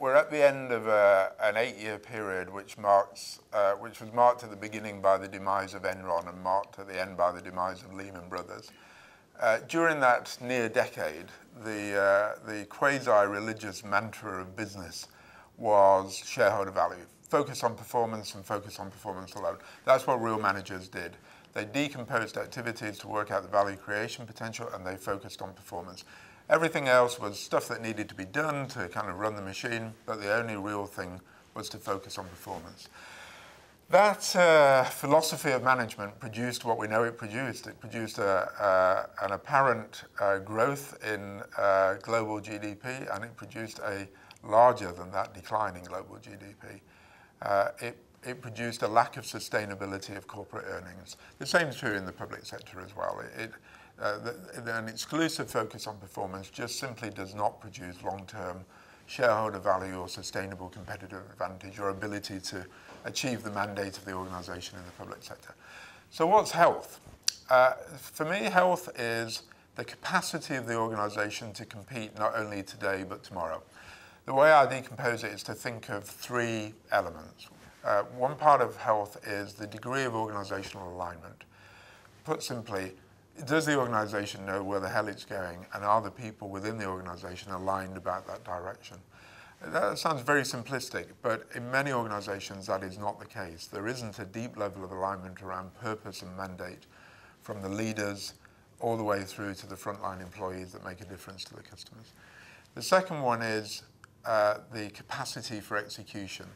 We're at the end of an 8-year period which was marked at the beginning by the demise of Enron and marked at the end by the demise of Lehman Brothers. During that near decade, the quasi-religious mantra of business was shareholder value. Focus on performance and focus on performance alone. That's what real managers did. They decomposed activities to work out the value creation potential, and they focused on performance. Everything else was stuff that needed to be done to kind of run the machine, but the only real thing was to focus on performance. That philosophy of management produced what we know it produced. It produced an apparent growth in global GDP, and it produced a larger than that decline in global GDP. It produced a lack of sustainability of corporate earnings. The same is true in the public sector as well. An exclusive focus on performance just simply does not produce long-term shareholder value or sustainable competitive advantage or ability to achieve the mandate of the organization in the public sector. So what's health? For me, health is the capacity of the organization to compete not only today but tomorrow. The way I decompose it is to think of 3 elements. One part of health is the degree of organizational alignment. Put simply, does the organization know where the hell it's going, and are the people within the organization aligned about that direction? That sounds very simplistic, but in many organizations that is not the case. There isn't a deep level of alignment around purpose and mandate from the leaders all the way through to the frontline employees that make a difference to the customers. The second one is the capacity for execution,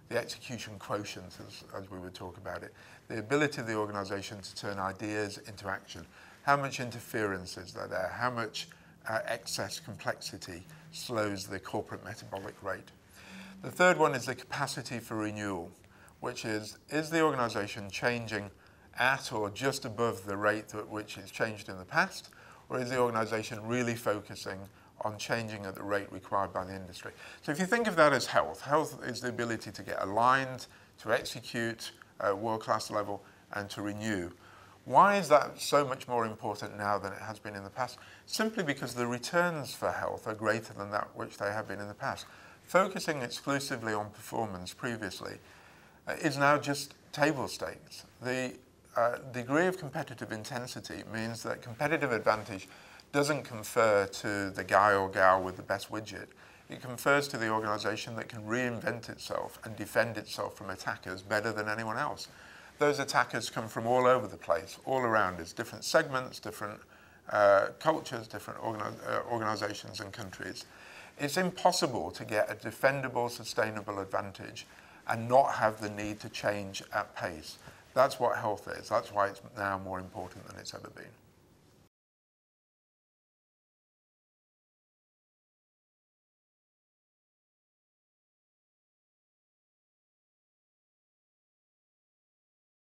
the execution quotient, as we would talk about it, the ability of the organization to turn ideas into action. How much interference is there? How much excess complexity slows the corporate metabolic rate? The third one is the capacity for renewal, which is the organization changing at or just above the rate at which it's changed in the past, or is the organization really focusing on changing at the rate required by the industry? So if you think of that as health, health is the ability to get aligned, to execute at world-class level, and to renew. Why is that so much more important now than it has been in the past? Simply because the returns for health are greater than that which they have been in the past. Focusing exclusively on performance previously is now just table stakes. The degree of competitive intensity means that competitive advantage doesn't confer to the guy or gal with the best widget. It confers to the organization that can reinvent itself and defend itself from attackers better than anyone else. Those attackers come from all over the place, all around us, different segments, different cultures, different organizations and countries. It's impossible to get a defendable, sustainable advantage and not have the need to change at pace. That's what health is. That's why it's now more important than it's ever been.